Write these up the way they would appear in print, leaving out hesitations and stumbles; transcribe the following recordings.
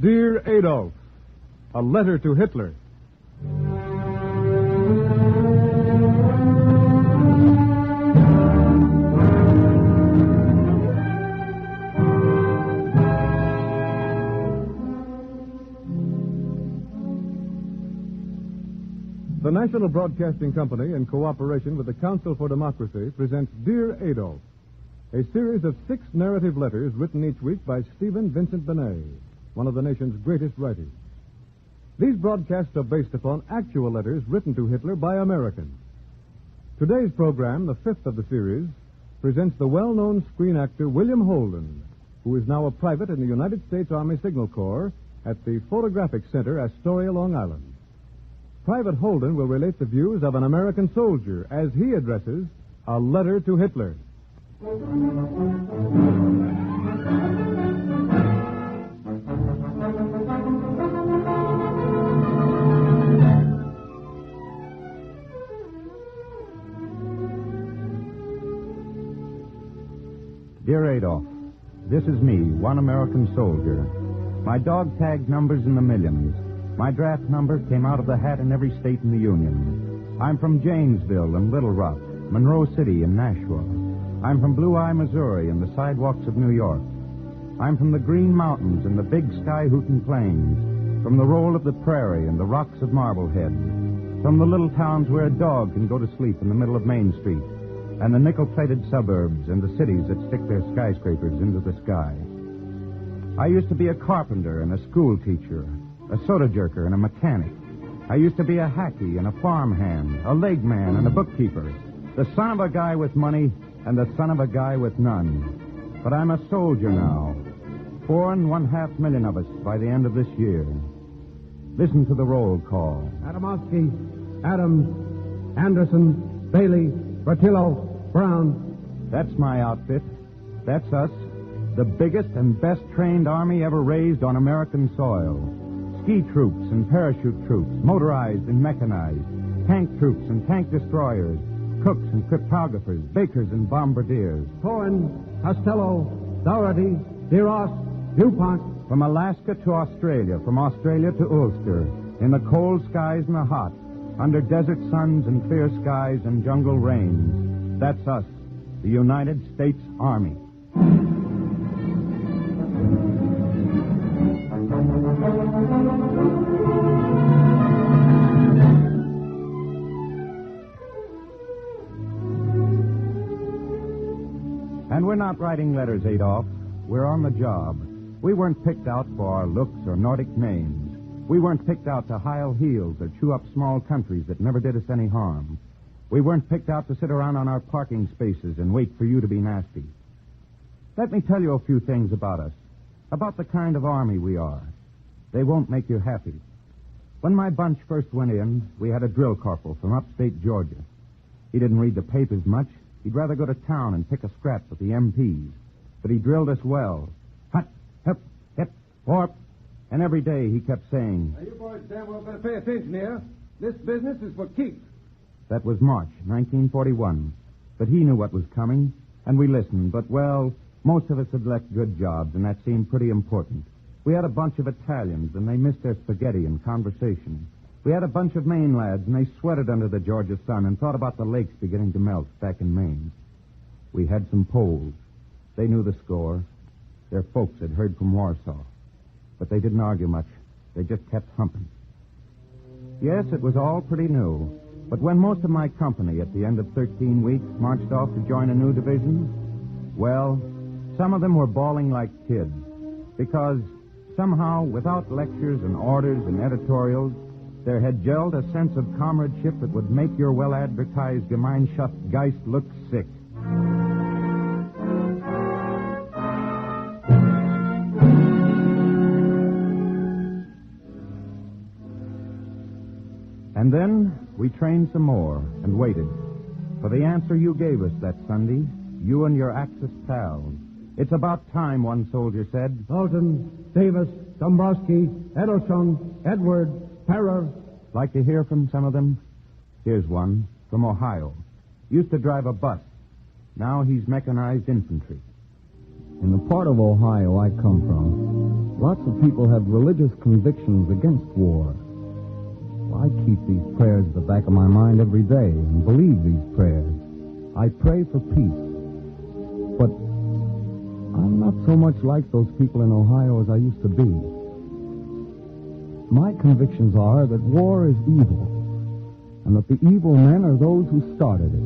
Dear Adolf, a letter to Hitler. The National Broadcasting Company, in cooperation with the Council for Democracy, presents Dear Adolf, a series of 6 narrative letters written each week by Stephen Vincent Benét, one of the nation's greatest writers. These broadcasts are based upon actual letters written to Hitler by Americans. Today's program, the 5th of the series, presents the well-known screen actor William Holden, who is now a private in the United States Army Signal Corps at the Photographic Center, Astoria, Long Island. Private Holden will relate the views of an American soldier as he addresses a letter to Hitler. Dear Adolf, this is me, one American soldier. My dog tag number's in the millions. My draft number came out of the hat in every state in the Union. I'm from Janesville and Little Rock, Monroe City and Nashua. I'm from Blue Eye, Missouri, and the sidewalks of New York. I'm from the Green Mountains and the big sky-hooting plains, from the roll of the prairie and the rocks of Marblehead, from the little towns where a dog can go to sleep in the middle of Main Street, and the nickel-plated suburbs and the cities that stick their skyscrapers into the sky. I used to be a carpenter and a school teacher, a soda jerker and a mechanic. I used to be a hacky and a farmhand, a leg man and a bookkeeper, the son of a guy with money and the son of a guy with none. But I'm a soldier now. 4.5 million of us by the end of this year. Listen to the roll call. Adamowski, Adams, Anderson, Bailey, Bertillo, Brown. That's my outfit. That's us. The biggest and best trained army ever raised on American soil. Ski troops and parachute troops, motorized and mechanized. Tank troops and tank destroyers. Cooks and cryptographers, bakers and bombardiers. Cohen, Costello, Dougherty, DeRoss, DuPont. From Alaska to Australia, from Australia to Ulster, in the cold skies and the hot, under desert suns and fierce skies and jungle rains. That's us, the United States Army. And we're not writing letters, Adolf. We're on the job. We weren't picked out for our looks or Nordic names. We weren't picked out to heil heels or chew up small countries that never did us any harm. We weren't picked out to sit around on our parking spaces and wait for you to be nasty. Let me tell you a few things about us, about the kind of army we are. They won't make you happy. When my bunch first went in, we had a drill corporal from upstate Georgia. He didn't read the papers much. He'd rather go to town and pick a scrap with the MPs. But he drilled us well. Hut, hip, hip, warp. And every day he kept saying... Now, you boys damn well better pay attention here. This business is for keeps. That was March 1941. But he knew what was coming, and we listened. But, well, most of us had left good jobs, and that seemed pretty important. We had a bunch of Italians, and they missed their spaghetti and conversation. We had a bunch of Maine lads, and they sweated under the Georgia sun and thought about the lakes beginning to melt back in Maine. We had some Poles. They knew the score. Their folks had heard from Warsaw. But they didn't argue much. They just kept humping. Yes, it was all pretty new. But when most of my company, at the end of 13 weeks, marched off to join a new division, well, some of them were bawling like kids. Because somehow, without lectures and orders and editorials, there had gelled a sense of comradeship that would make your well-advertised Gemeinschaft Geist look sick. And then we trained some more and waited for the answer you gave us that Sunday, you and your Axis pals. It's about time, one soldier said. Dalton, Davis, Dombrowski, Edelson, Edward, Ferrer. Like to hear from some of them? Here's one from Ohio. Used to drive a bus. Now he's mechanized infantry. In the part of Ohio I come from, Lots of people have religious convictions against war. Well, I keep these prayers at the back of my mind every day and believe these prayers. I pray for peace. But I'm not so much like those people in Ohio as I used to be. My convictions are that war is evil, and that the evil men are those who started it.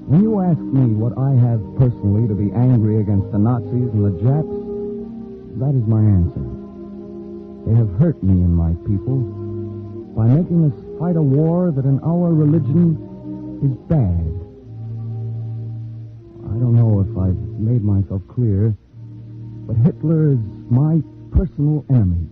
When you ask me what I have personally to be angry against the Nazis and the Japs, that is my answer. They have hurt me and my people by making us fight a war that in our religion is bad. I don't know if I've made myself clear, but Hitler is my personal enemy,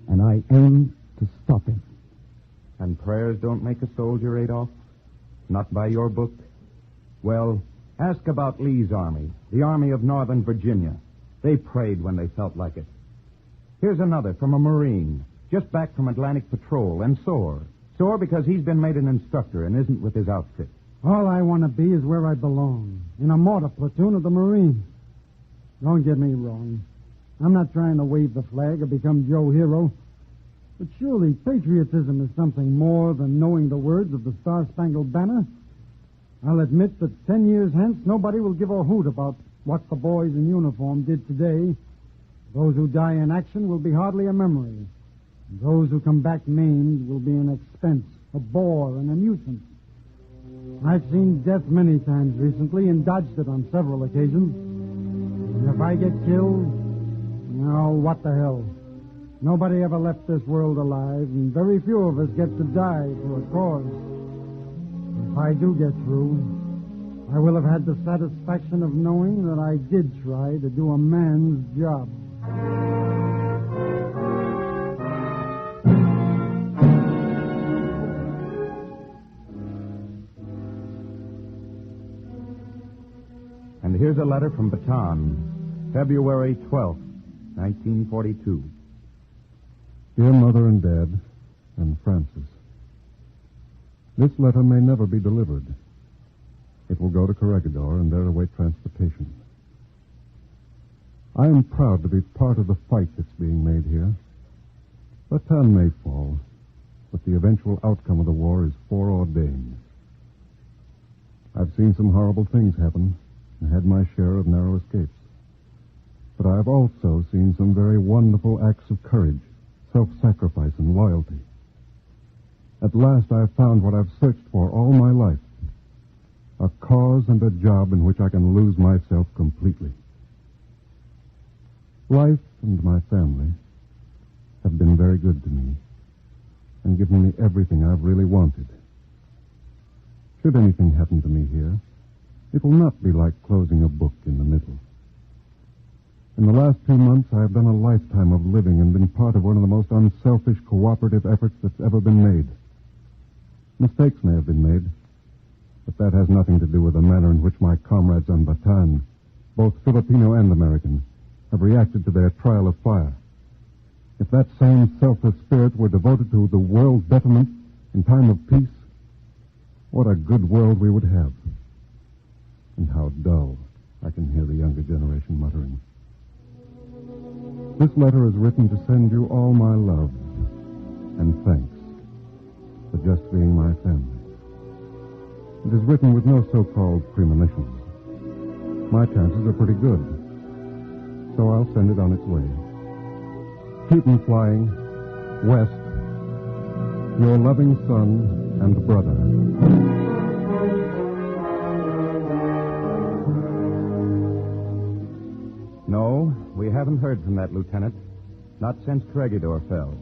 and I aim to stop him. And prayers don't make a soldier, Adolf? Not by your book? Well, ask about Lee's army, the Army of Northern Virginia. They prayed when they felt like it. Here's another from a Marine, just back from Atlantic Patrol, and sore. Sore because he's been made an instructor and isn't with his outfit. All I want to be is where I belong, in a mortar platoon of the Marines. Don't get me wrong. I'm not trying to wave the flag or become Joe Hero. But surely patriotism is something more than knowing the words of the Star-Spangled Banner. I'll admit that 10 years hence, nobody will give a hoot about what the boys in uniform did today. Those who die in action will be hardly a memory. Those who come back maimed will be an expense, a bore, and a nuisance. I've seen death many times recently and dodged it on several occasions. And if I get killed, oh, what the hell? Nobody ever left this world alive, and very few of us get to die for a cause. If I do get through, I will have had the satisfaction of knowing that I did try to do a man's job. And here's a letter from Baton, February 12th, 1942. Dear Mother and Dad, and Francis, this letter may never be delivered. It will go to Corregidor and there await transportation. I am proud to be part of the fight that's being made here. Bataan may fall, but the eventual outcome of the war is foreordained. I've seen some horrible things happen and had my share of narrow escapes. But I have also seen some very wonderful acts of courage, self-sacrifice, and loyalty. At last I have found what I've searched for all my life, a cause and a job in which I can lose myself completely. Life and my family have been very good to me and given me everything I've really wanted. Should anything happen to me here, it will not be like closing a book in the middle. In the last 2 months, I have done a lifetime of living and been part of one of the most unselfish cooperative efforts that's ever been made. Mistakes may have been made, but that has nothing to do with the manner in which my comrades on Bataan, both Filipino and American, have reacted to their trial of fire. If that same selfless spirit were devoted to the world's betterment in time of peace, what a good world we would have. And how dull, I can hear the younger generation muttering. This letter is written to send you all my love and thanks for just being my family. It is written with no so-called premonitions. My chances are pretty good, so I'll send it on its way. Keep 'em flying west, your loving son and brother. No, we haven't heard from that lieutenant. Not since Corregidor fell.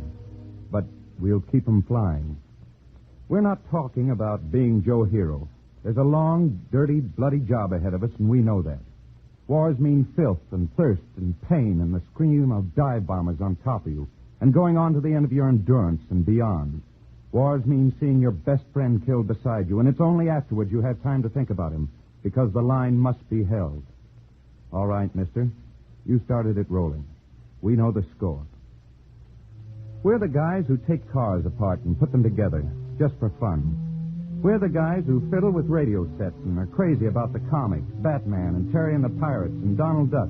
But we'll keep him flying. We're not talking about being Joe Hero. There's a long, dirty, bloody job ahead of us, and we know that. Wars mean filth and thirst and pain and the scream of dive bombers on top of you and going on to the end of your endurance and beyond. Wars mean seeing your best friend killed beside you, and it's only afterwards you have time to think about him because the line must be held. All right, mister. You started it rolling. We know the score. We're the guys who take cars apart and put them together, just for fun. We're the guys who fiddle with radio sets and are crazy about the comics, Batman and Terry and the Pirates and Donald Duck.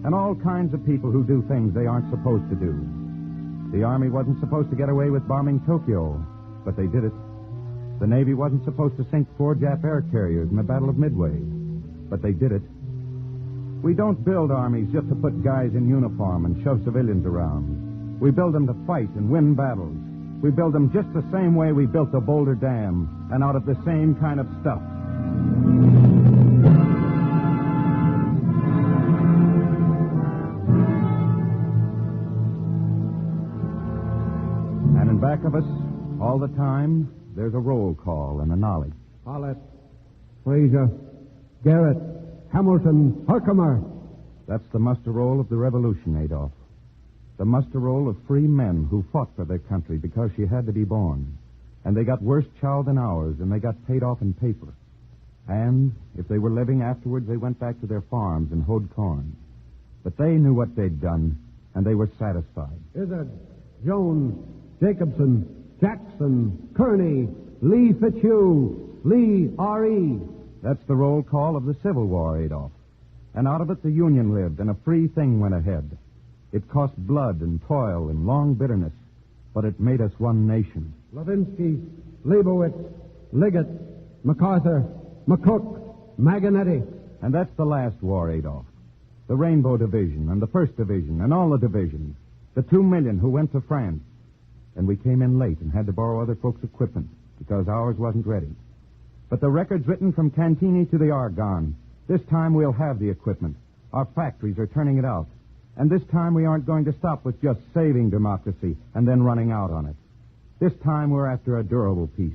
and all kinds of people who do things they aren't supposed to do. The Army wasn't supposed to get away with bombing Tokyo, but they did it. The Navy wasn't supposed to sink 4 Jap air carriers in the Battle of Midway, but they did it. We don't build armies just to put guys in uniform and shove civilians around. We build them to fight and win battles. We build them just the same way we built the Boulder Dam, and out of the same kind of stuff. And in back of us, all the time, there's a roll call and a knowledge. Follett, Fraser, Garrett, Hamilton, Herkimer. That's the muster roll of the Revolution, Adolf. The muster roll of free men who fought for their country because she had to be born. And they got worse chow than ours, and they got paid off in paper. And if they were living afterwards, they went back to their farms and hoed corn. But they knew what they'd done, and they were satisfied. Izzard, Jones, Jacobson, Jackson, Kearney, Lee Fitzhugh, Lee R.E. That's the roll call of the Civil War, Adolf. And out of it, the Union lived, and a free thing went ahead. It cost blood and toil and long bitterness, but it made us one nation. Levinsky, Leibowitz, Liggett, MacArthur, McCook, Maganetti. And that's the last war, Adolf. The Rainbow Division and the 1st Division and all the divisions. The 2 million who went to France. And we came in late and had to borrow other folks' equipment because ours wasn't ready. But the records written from Cantini to the Argonne. This time we'll have the equipment. Our factories are turning it out. And this time we aren't going to stop with just saving democracy and then running out on it. This time we're after a durable peace.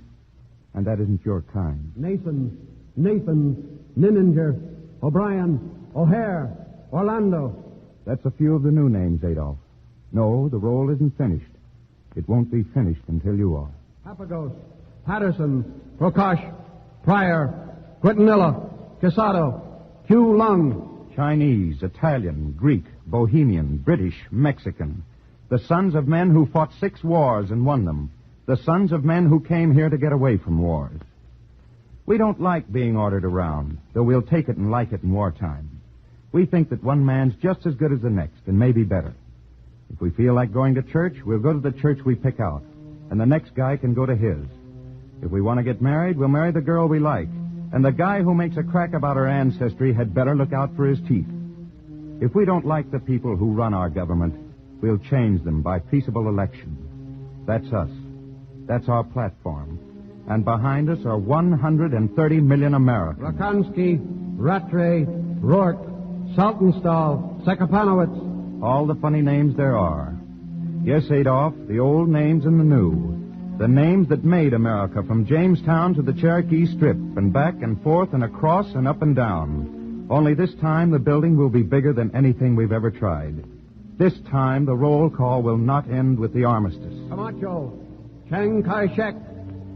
And that isn't your kind. Nathan, Nininger, O'Brien, O'Hare, Orlando. That's a few of the new names, Adolf. No, the roll isn't finished. It won't be finished until you are. Papagos, Patterson, Prokosh, Pryor, Quintanilla, Quesado, Hugh Lung. Chinese, Italian, Greek, Bohemian, British, Mexican. The sons of men who fought 6 wars and won them. The sons of men who came here to get away from wars. We don't like being ordered around, though we'll take it and like it in wartime. We think that one man's just as good as the next, and maybe better. If we feel like going to church, we'll go to the church we pick out, and the next guy can go to his. If we want to get married, we'll marry the girl we like, and the guy who makes a crack about our ancestry had better look out for his teeth. If we don't like the people who run our government, we'll change them by peaceable election. That's us. That's our platform. And behind us are 130 million Americans. Rakonski, Rattray, Rourke, Saltonstall, Sekapanowicz. All the funny names there are. Yes, Adolf, the old names and the new. The names that made America from Jamestown to the Cherokee Strip and back and forth and across and up and down. Only this time the building will be bigger than anything we've ever tried. This time the roll call will not end with the armistice. Camacho, Chiang Kai-shek,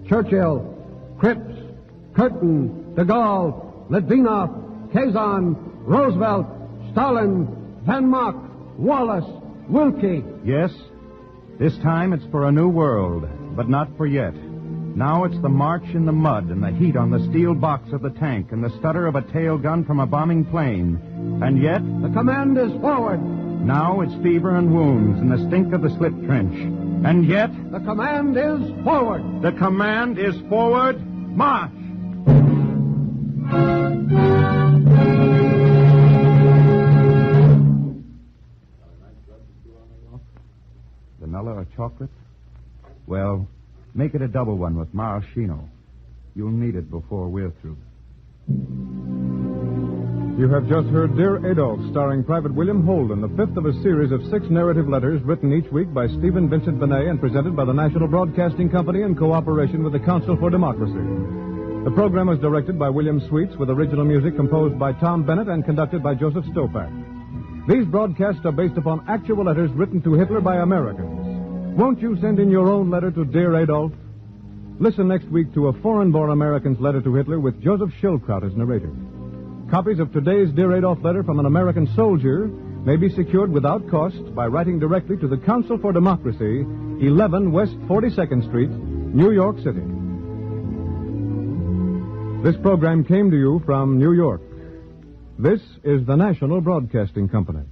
Churchill, Cripps, Curtin, de Gaulle, Litvinov, Kazan, Roosevelt, Stalin, Van Mock, Wallace, Wilkie. Yes, this time it's for a new world, but not for yet. Now it's the march in the mud and the heat on the steel box of the tank and the stutter of a tail gun from a bombing plane. And yet... the command is forward. Now it's fever and wounds and the stink of the slit trench. And yet... the command is forward. the command is forward, march! Vanilla or chocolate? Well, make it a double one with maraschino. You'll need it before we're through. You have just heard Dear Adolf, starring Private William Holden, the 5th of a series of 6 narrative letters written each week by Stephen Vincent Benét and presented by the National Broadcasting Company in cooperation with the Council for Democracy. The program was directed by William Sweets with original music composed by Tom Bennett and conducted by Joseph Stopak. These broadcasts are based upon actual letters written to Hitler by Americans. Won't you send in your own letter to Dear Adolf? Listen next week to a foreign-born American's letter to Hitler with Joseph Schildkraut as narrator. Copies of today's Dear Adolf letter from an American soldier may be secured without cost by writing directly to the Council for Democracy, 11 West 42nd Street, New York City. This program came to you from New York. This is the National Broadcasting Company.